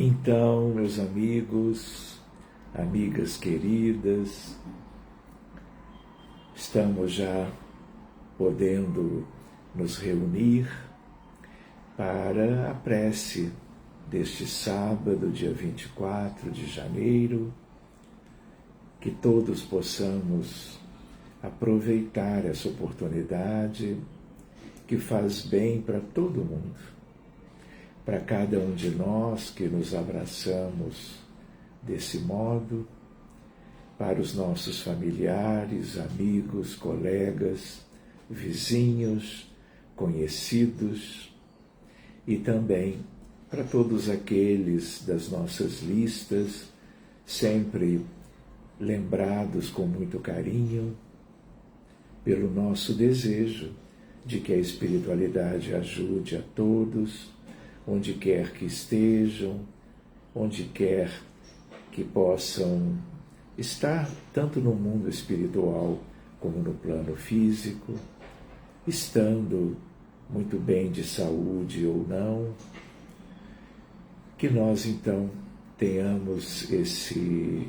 Então, meus amigos, amigas queridas, estamos já podendo nos reunir para a prece deste sábado, dia 24 de janeiro, que todos possamos aproveitar essa oportunidade que faz bem para todo mundo. Para cada um de nós que nos abraçamos desse modo, para os nossos familiares, amigos, colegas, vizinhos, conhecidos e também para todos aqueles das nossas listas, sempre lembrados com muito carinho, pelo nosso desejo de que a espiritualidade ajude a todos, onde quer que estejam, onde quer que possam estar, tanto no mundo espiritual como no plano físico, estando muito bem de saúde ou não, que nós então tenhamos esse,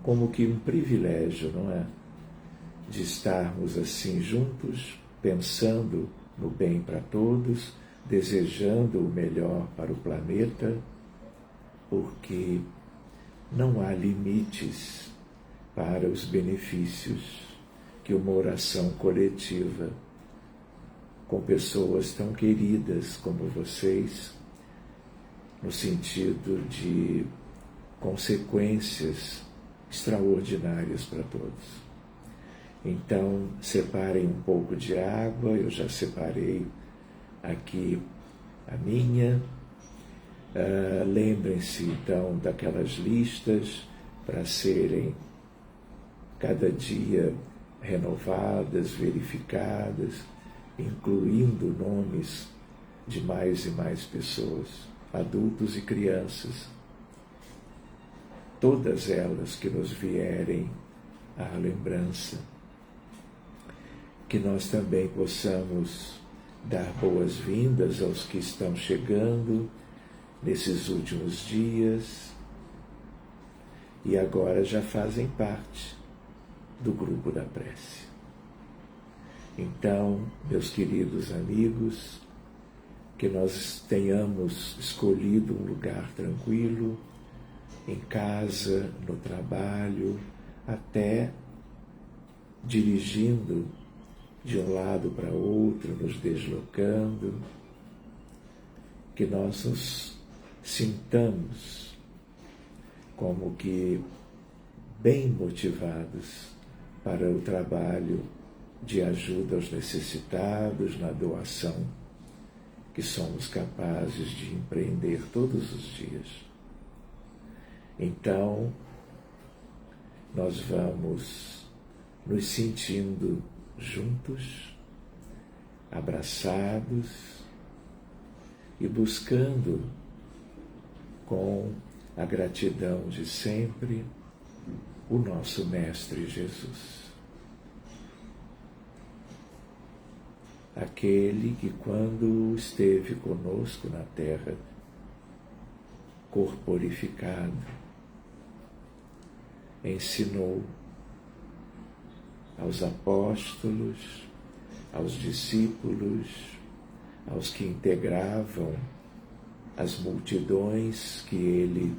como que um privilégio, não é? De estarmos assim juntos, pensando no bem para todos, desejando o melhor para o planeta, porque não há limites para os benefícios que uma oração coletiva com pessoas tão queridas como vocês, no sentido de consequências extraordinárias para todos. Então, separem um pouco de água, eu já separei aqui a minha. Lembrem-se então daquelas listas para serem cada dia renovadas, verificadas, incluindo nomes de mais e mais pessoas, adultos e crianças, todas elas que nos vierem à lembrança, que nós também possamos dar boas-vindas aos que estão chegando nesses últimos dias e agora já fazem parte do grupo da prece. Então, meus queridos amigos, que nós tenhamos escolhido um lugar tranquilo, em casa, no trabalho, até dirigindo de um lado para outro, nos deslocando, que nós nos sintamos como que bem motivados para o trabalho de ajuda aos necessitados, na doação que somos capazes de empreender todos os dias. Então, nós vamos nos sentindo juntos, abraçados e buscando, com a gratidão de sempre, o nosso Mestre Jesus. Aquele que, quando esteve conosco na terra, corporificado, ensinou aos apóstolos, aos discípulos, aos que integravam as multidões que ele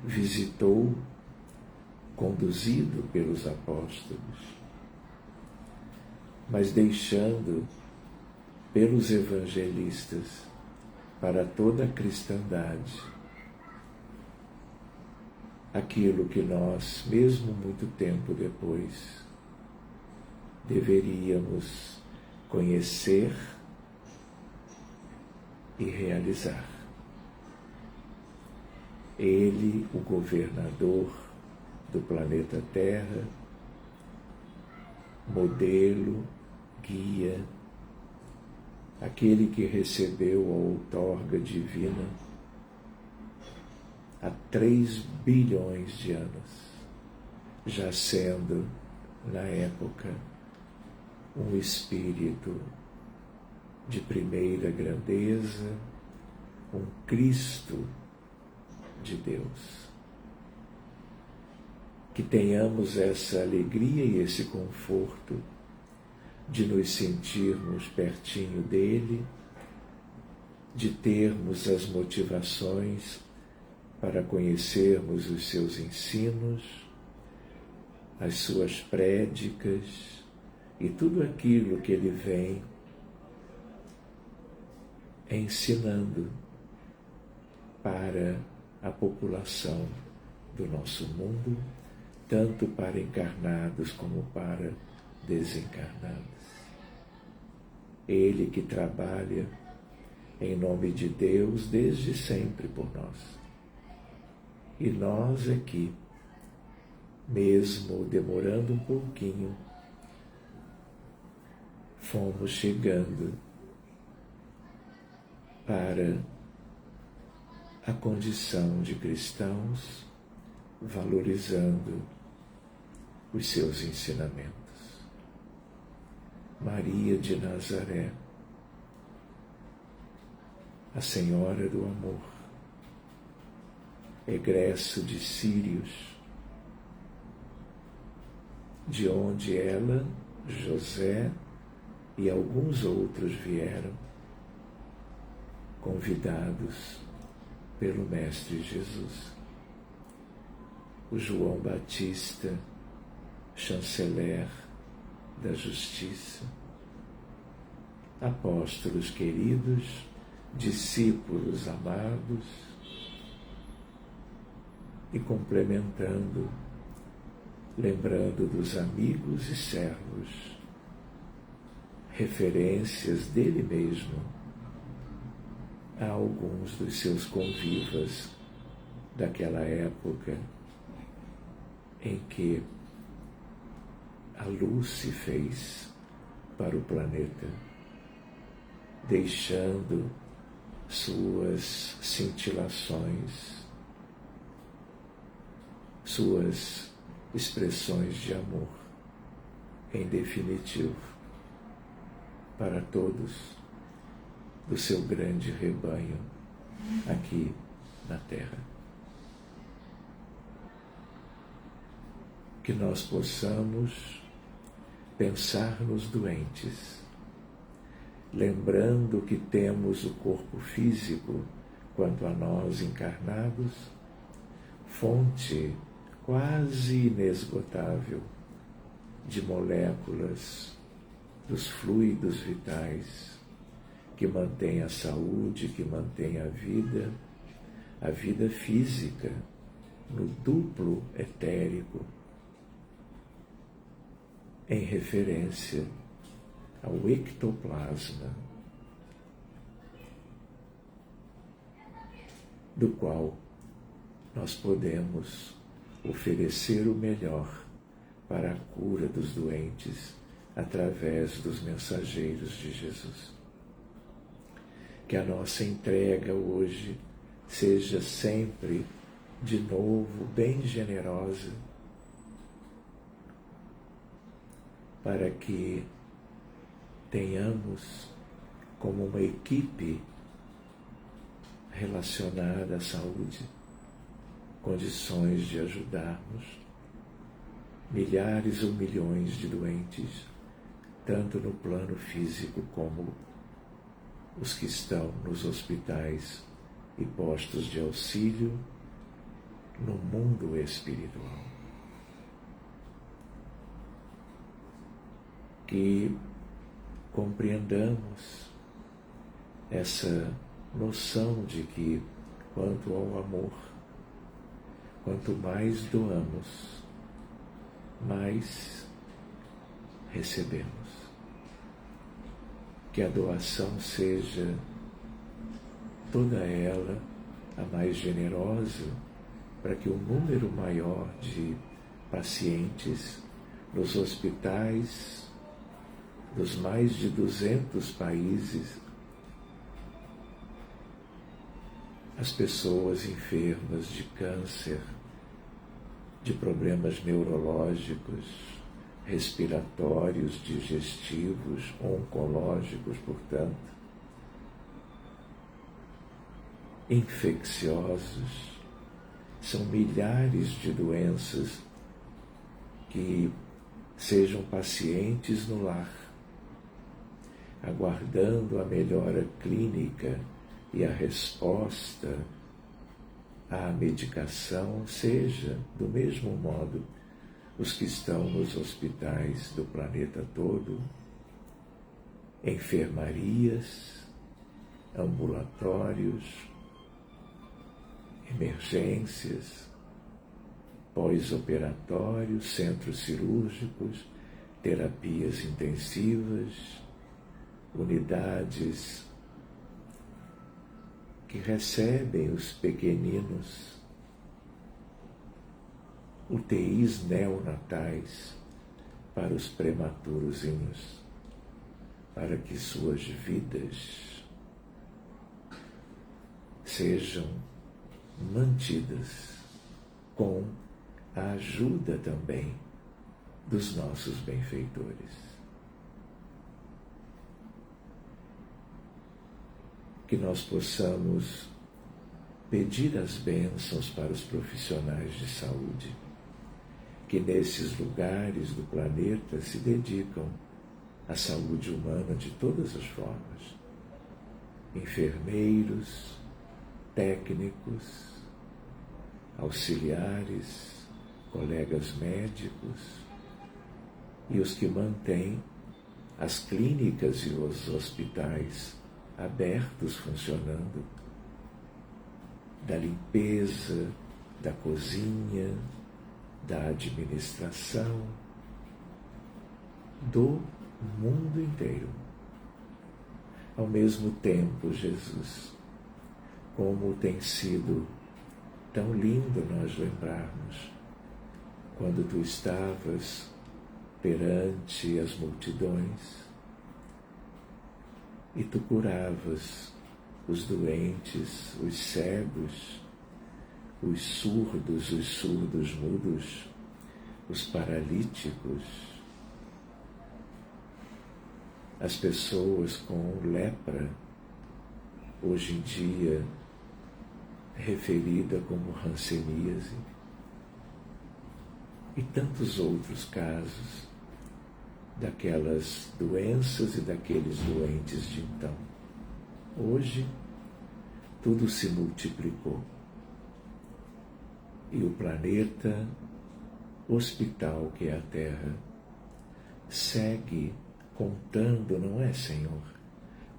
visitou, conduzido pelos apóstolos, mas deixando pelos evangelistas para toda a cristandade aquilo que nós, mesmo muito tempo depois, deveríamos conhecer e realizar. Ele, o governador do planeta Terra, modelo, guia, aquele que recebeu a outorga divina há 3 bilhões de anos, já sendo, na época, um espírito de primeira grandeza, um Cristo de Deus. Que tenhamos essa alegria e esse conforto de nos sentirmos pertinho dele, de termos as motivações para conhecermos os seus ensinos, as suas prédicas e tudo aquilo que ele vem ensinando para a população do nosso mundo, tanto para encarnados como para desencarnados. Ele que trabalha em nome de Deus desde sempre por nós. E nós aqui, mesmo demorando um pouquinho, fomos chegando para a condição de cristãos, valorizando os seus ensinamentos. Maria de Nazaré, a Senhora do Amor, egresso de Sírios, de onde ela, José e alguns outros vieram, convidados pelo Mestre Jesus. O João Batista, chanceler da justiça, apóstolos queridos, discípulos amados, e complementando, lembrando dos amigos e servos, referências dele mesmo a alguns dos seus convivas daquela época em que a luz se fez para o planeta, deixando suas cintilações, suas expressões de amor, em definitivo, para todos do seu grande rebanho aqui na Terra. Que nós possamos pensar nos doentes, lembrando que temos o corpo físico, quanto a nós encarnados, fonte quase inesgotável de moléculas dos fluidos vitais que mantém a saúde, que mantém a vida física no duplo etérico, em referência ao ectoplasma, do qual nós podemos oferecer o melhor para a cura dos doentes através dos mensageiros de Jesus. Que a nossa entrega hoje seja sempre, de novo, bem generosa, para que tenhamos, como uma equipe relacionada à saúde, condições de ajudarmos milhares ou milhões de doentes, tanto no plano físico como os que estão nos hospitais e postos de auxílio no mundo espiritual. Que compreendamos essa noção de que, quanto ao amor, quanto mais doamos, mais recebemos. Que a doação seja toda ela a mais generosa, para que o número maior de pacientes nos hospitais dos mais de 200 países, as pessoas enfermas de câncer, de problemas neurológicos, respiratórios, digestivos, oncológicos, portanto, infecciosos, são milhares de doenças que sejam pacientes no lar, aguardando a melhora clínica e a resposta à medicação, seja, do mesmo modo, os que estão nos hospitais do planeta todo, enfermarias, ambulatórios, emergências, pós-operatórios, centros cirúrgicos, terapias intensivas, unidades que recebem os pequeninos, UTIs neonatais para os prematurozinhos, para que suas vidas sejam mantidas com a ajuda também dos nossos benfeitores. Que nós possamos pedir as bênçãos para os profissionais de saúde, que nesses lugares do planeta se dedicam à saúde humana de todas as formas. Enfermeiros, técnicos, auxiliares, colegas médicos e os que mantêm as clínicas e os hospitais abertos, funcionando, da limpeza, da cozinha, da administração, do mundo inteiro. Ao mesmo tempo, Jesus, como tem sido tão lindo nós lembrarmos quando tu estavas perante as multidões e tu curavas os doentes, os cegos, os surdos mudos, os paralíticos, as pessoas com lepra, hoje em dia referida como hanseníase, e tantos outros casos daquelas doenças e daqueles doentes de então. Hoje, tudo se multiplicou. E o planeta hospital que é a Terra segue contando, não é, Senhor,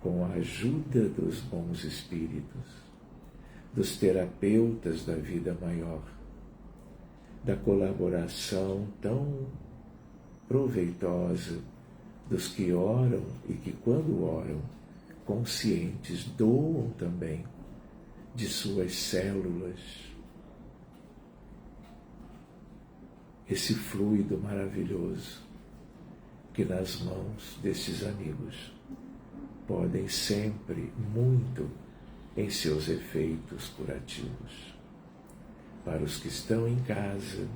com a ajuda dos bons espíritos, dos terapeutas da vida maior, da colaboração tão proveitosa dos que oram e que, quando oram, conscientes, doam também de suas células esse fluido maravilhoso que nas mãos desses amigos podem sempre muito em seus efeitos curativos. Para os que estão em casa,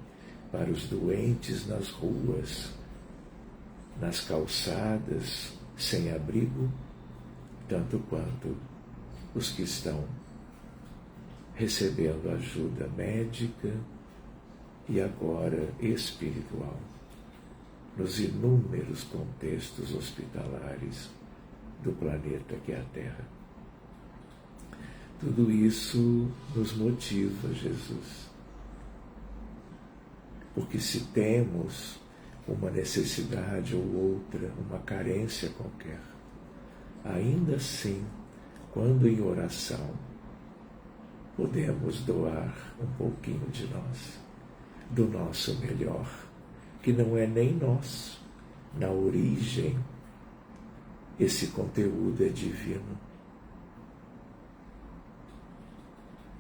para os doentes nas ruas, nas calçadas, sem abrigo, tanto quanto os que estão recebendo ajuda médica e agora espiritual, nos inúmeros contextos hospitalares do planeta que é a Terra. Tudo isso nos motiva, Jesus, porque se temos uma necessidade ou outra, uma carência qualquer, ainda assim, quando em oração, podemos doar um pouquinho de nós, do nosso melhor, que não é nem nosso. Na origem, esse conteúdo é divino.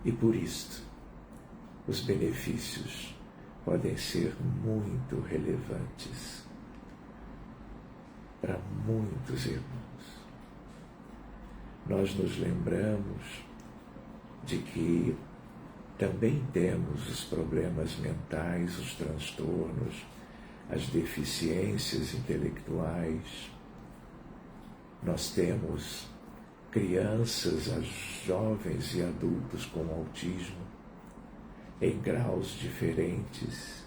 E por isto, os benefícios podem ser muito relevantes para muitos irmãos. Nós nos lembramos de que também temos os problemas mentais, os transtornos, as deficiências intelectuais. Nós temos crianças, jovens e adultos com autismo, em graus diferentes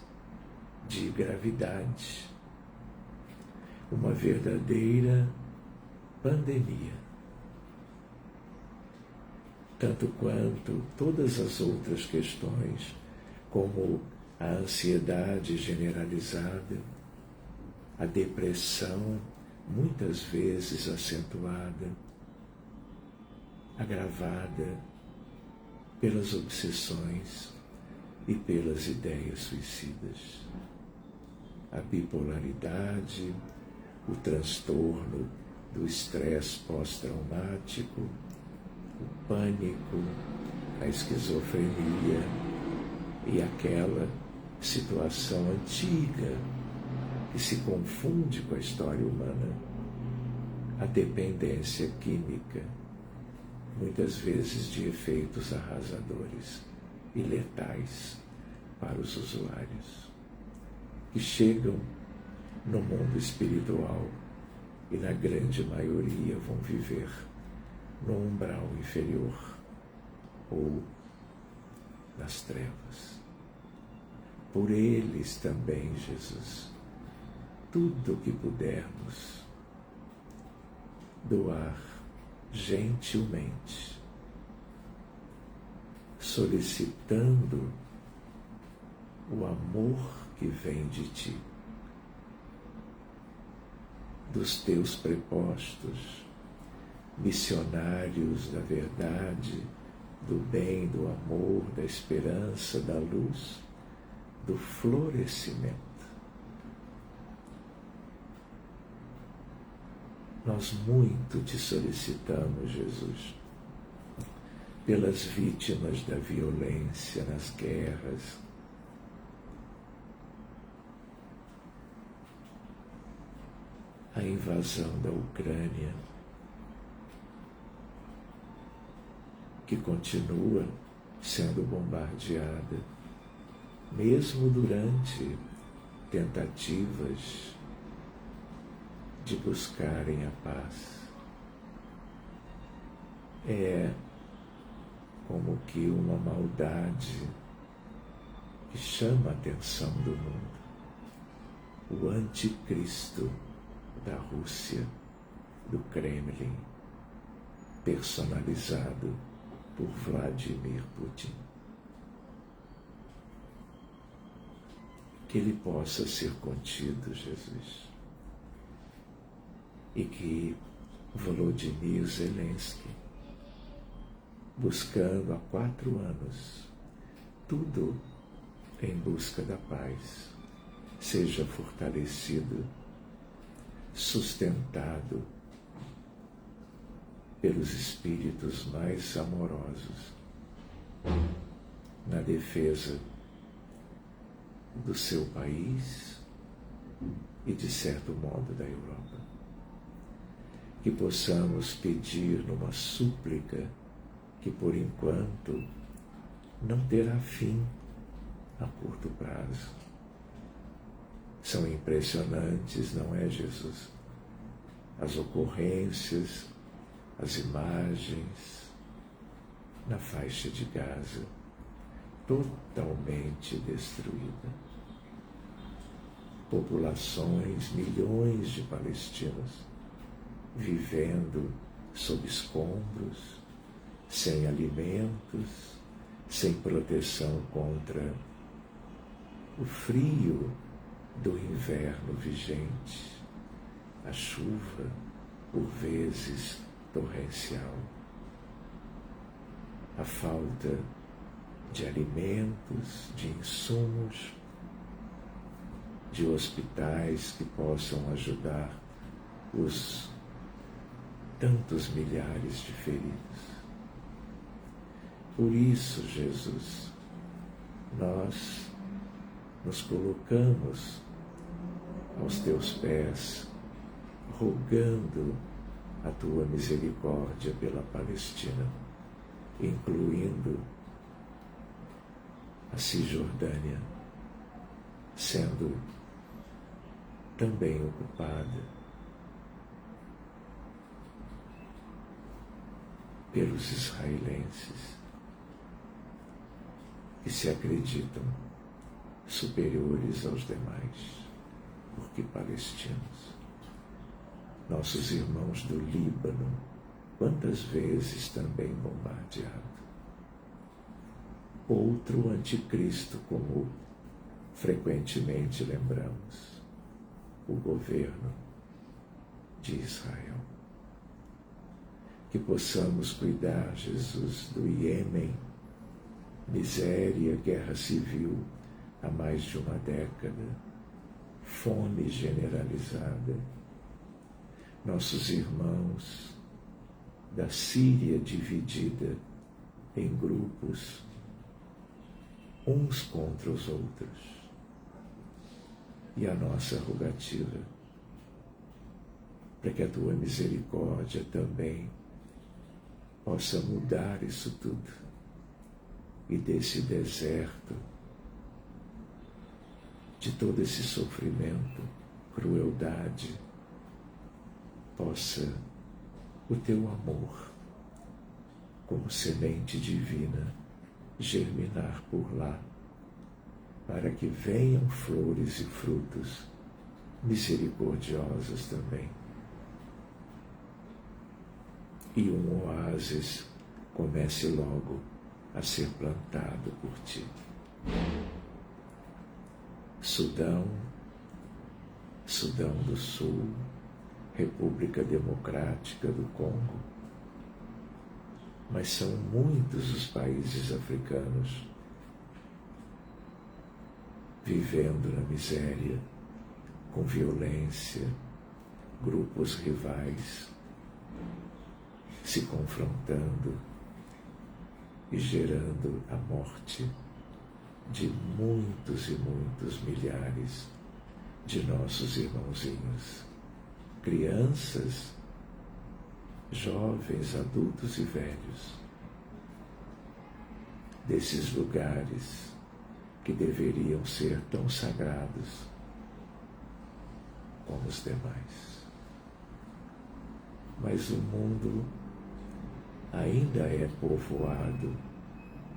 de gravidade, uma verdadeira pandemia, tanto quanto todas as outras questões, como a ansiedade generalizada, a depressão, muitas vezes acentuada, agravada pelas obsessões e pelas ideias suicidas. A bipolaridade, o transtorno do estresse pós-traumático, o pânico, a esquizofrenia e aquela situação antiga que se confunde com a história humana, a dependência química, muitas vezes de efeitos arrasadores e letais para os usuários, que chegam no mundo espiritual e na grande maioria vão viver no umbral inferior ou nas trevas. Por eles também, Jesus, tudo o que pudermos doar gentilmente, solicitando o amor que vem de ti, dos teus prepostos, missionários da verdade, do bem, do amor, da esperança, da luz, do florescimento. Nós muito te solicitamos, Jesus, pelas vítimas da violência nas guerras, a invasão da Ucrânia, que continua sendo bombardeada, mesmo durante tentativas de buscarem a paz. É como que uma maldade que chama a atenção do mundo. O anticristo da Rússia, do Kremlin, personalizado por Vladimir Putin. Que ele possa ser contido, Jesus. E que Volodymyr Zelensky, buscando há 4 anos tudo em busca da paz, seja fortalecido, sustentado pelos espíritos mais amorosos na defesa do seu país e, de certo modo, da Europa. Que possamos pedir numa súplica que, por enquanto, não terá fim a curto prazo. São impressionantes, não é, Jesus? As ocorrências, as imagens na faixa de Gaza, totalmente destruída. Populações, milhões de palestinos vivendo sob escombros, sem alimentos, sem proteção contra o frio do inverno vigente, a chuva, por vezes torrencial, a falta de alimentos, de insumos, de hospitais que possam ajudar os tantos milhares de feridos. Por isso, Jesus, nós nos colocamos aos teus pés, rogando a tua misericórdia pela Palestina, incluindo a Cisjordânia, sendo também ocupada pelos israelenses. que se acreditam superiores aos demais, porque palestinos. Nossos irmãos do Líbano, quantas vezes também bombardeado. Outro anticristo, como frequentemente lembramos, o governo de Israel. Que possamos cuidar, Jesus, do Iêmen, miséria, guerra civil há mais de uma década, fome generalizada. Nossos irmãos da Síria dividida em grupos, uns contra os outros. E a nossa rogativa, para que a tua misericórdia também possa mudar isso tudo e desse deserto, de todo esse sofrimento, crueldade, possa o teu amor, como semente divina, germinar por lá, para que venham flores e frutos misericordiosos também. E um oásis comece logo a ser plantado por ti. Sudão do Sul, República Democrática do Congo, mas são muitos os países africanos vivendo na miséria, com violência, grupos rivais se confrontando e gerando a morte de muitos e muitos milhares de nossos irmãozinhos, crianças, jovens, adultos e velhos, desses lugares que deveriam ser tão sagrados como os demais. Mas o mundo ainda é povoado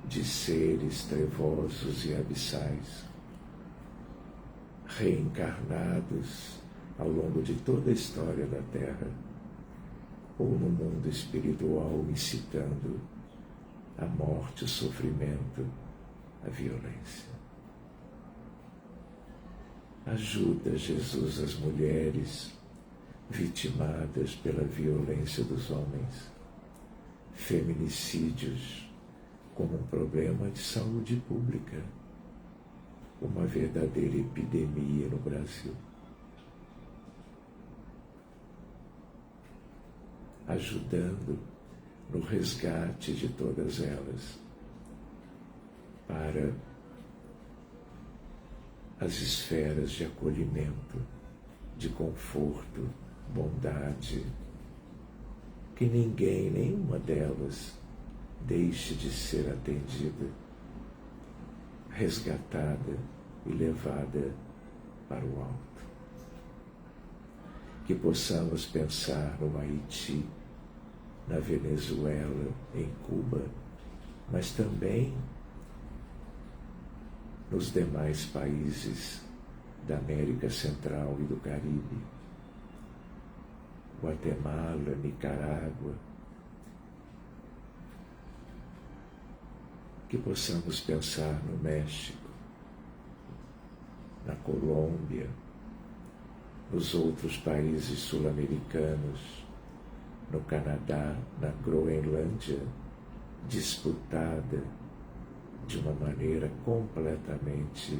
de seres trevosos e abissais, reencarnados ao longo de toda a história da Terra, ou no mundo espiritual, incitando a morte, o sofrimento, a violência. Ajuda, Jesus, as mulheres vitimadas pela violência dos homens, feminicídios como um problema de saúde pública, uma verdadeira epidemia no Brasil. Ajudando no resgate de todas elas para as esferas de acolhimento, de conforto, bondade, que ninguém, nenhuma delas, deixe de ser atendida, resgatada e levada para o alto. Que possamos pensar no Haiti, na Venezuela, em Cuba, mas também nos demais países da América Central e do Caribe, Guatemala, Nicarágua, que possamos pensar no México, na Colômbia, nos outros países sul-americanos, no Canadá, na Groenlândia, disputada de uma maneira completamente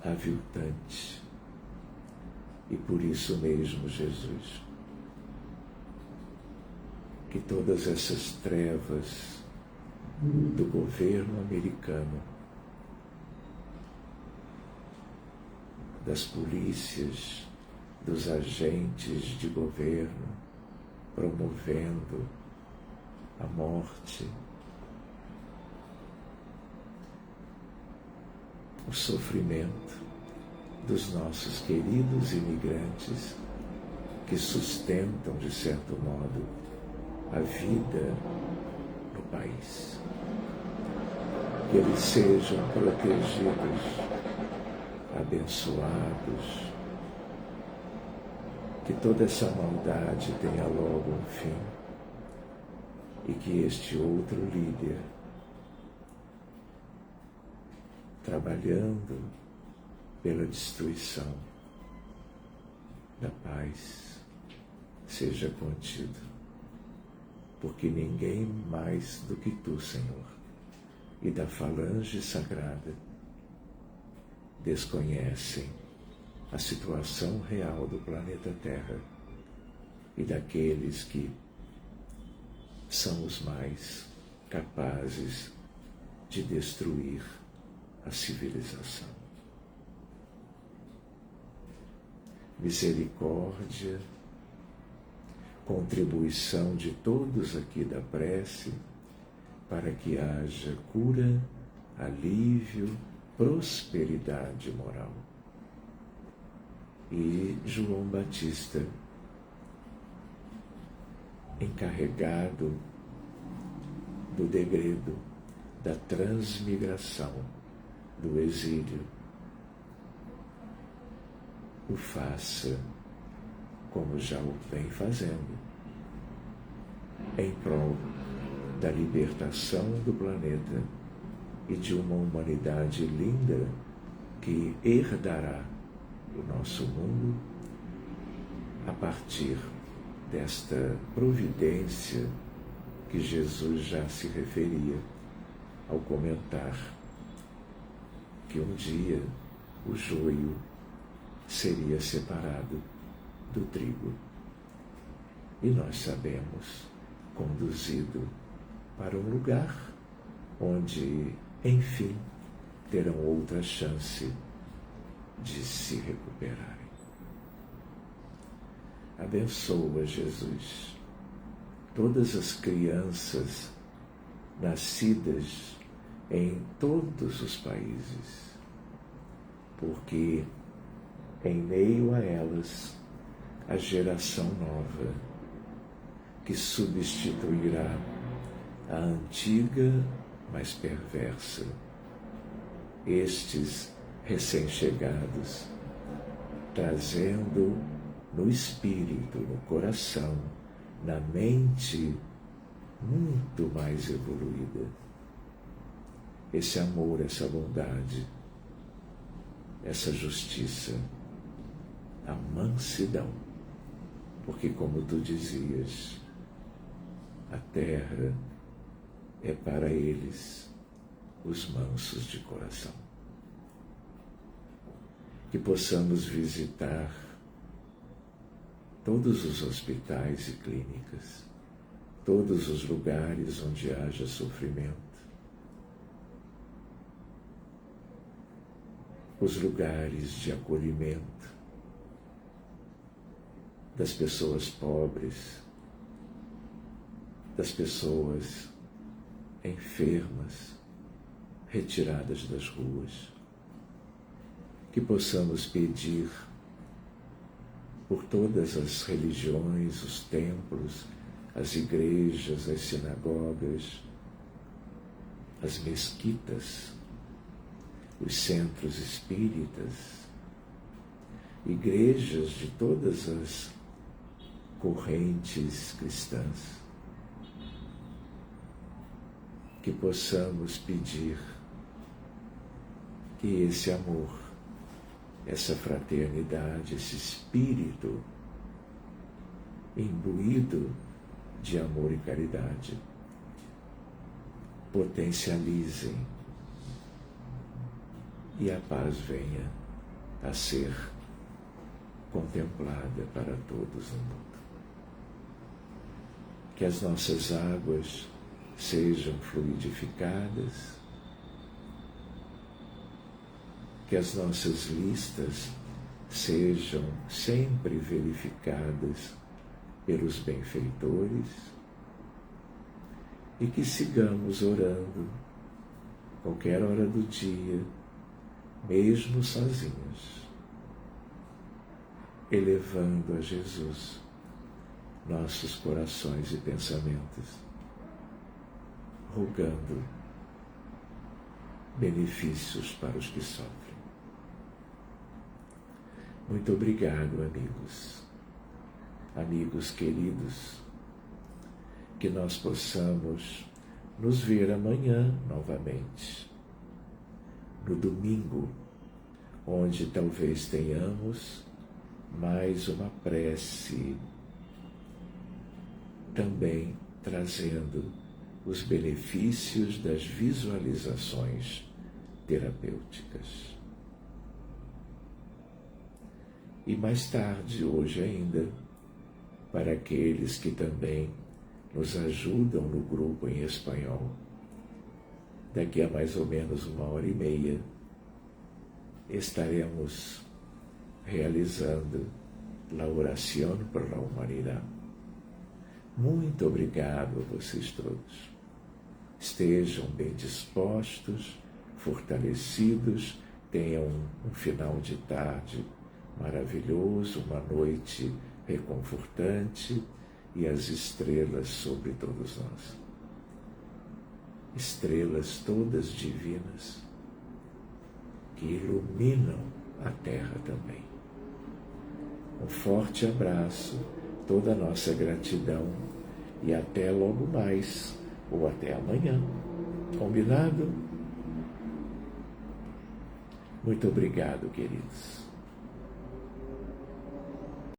aviltante. E por isso mesmo, Jesus, que todas essas trevas do governo americano, das polícias, dos agentes de governo, promovendo a morte, o sofrimento dos nossos queridos imigrantes que sustentam, de certo modo, a vida no país. Que eles sejam protegidos, abençoados, que toda essa maldade tenha logo um fim e que este outro líder, trabalhando pela destruição da paz, seja contido, porque ninguém mais do que tu, Senhor, e da falange sagrada desconhecem a situação real do planeta Terra e daqueles que são os mais capazes de destruir a civilização. Misericórdia, contribuição de todos aqui da prece, para que haja cura, alívio, prosperidade moral. E João Batista, encarregado do degredo da transmigração, do exílio, o faça como já o vem fazendo, em prol da libertação do planeta e de uma humanidade linda que herdará o nosso mundo a partir desta providência que Jesus já se referia ao comentar que um dia o joio seria separado do trigo. E nós sabemos, conduzido para um lugar onde, enfim, terão outra chance de se recuperarem. Abençoa, Jesus, todas as crianças nascidas em todos os países, porque em meio a elas a geração nova que substituirá a antiga, mas perversa. Estes recém-chegados, trazendo no espírito, no coração, na mente muito mais evoluída, esse amor, essa bondade, essa justiça, a mansidão, porque como tu dizias, a terra é para eles os mansos de coração. Que possamos visitar todos os hospitais e clínicas, todos os lugares onde haja sofrimento, os lugares de acolhimento das pessoas pobres, das pessoas enfermas, retiradas das ruas. Que possamos pedir por todas as religiões, os templos, as igrejas, as sinagogas, as mesquitas, os centros espíritas, igrejas de todas as correntes cristãs, que possamos pedir que esse amor, essa fraternidade, esse espírito imbuído de amor e caridade potencializem e a paz venha a ser contemplada para todos no mundo. Que as nossas águas sejam fluidificadas, que as nossas listas sejam sempre verificadas pelos benfeitores e que sigamos orando qualquer hora do dia, mesmo sozinhos, elevando a Jesus nossos corações e pensamentos, rogando benefícios para os que sofrem. Muito obrigado, amigos queridos, que nós possamos nos ver amanhã novamente, no domingo, onde talvez tenhamos mais uma prece, também trazendo os benefícios das visualizações terapêuticas. E mais tarde, hoje ainda, para aqueles que também nos ajudam no grupo em espanhol, daqui a mais ou menos 1h30, estaremos realizando a oração por la humanidade. Muito obrigado a vocês todos. Estejam bem dispostos, fortalecidos, tenham um final de tarde maravilhoso, uma noite reconfortante e as estrelas sobre todos nós. Estrelas todas divinas que iluminam a terra também. Um forte abraço, toda a nossa gratidão e até logo mais, ou até amanhã. Combinado? Muito obrigado, queridos.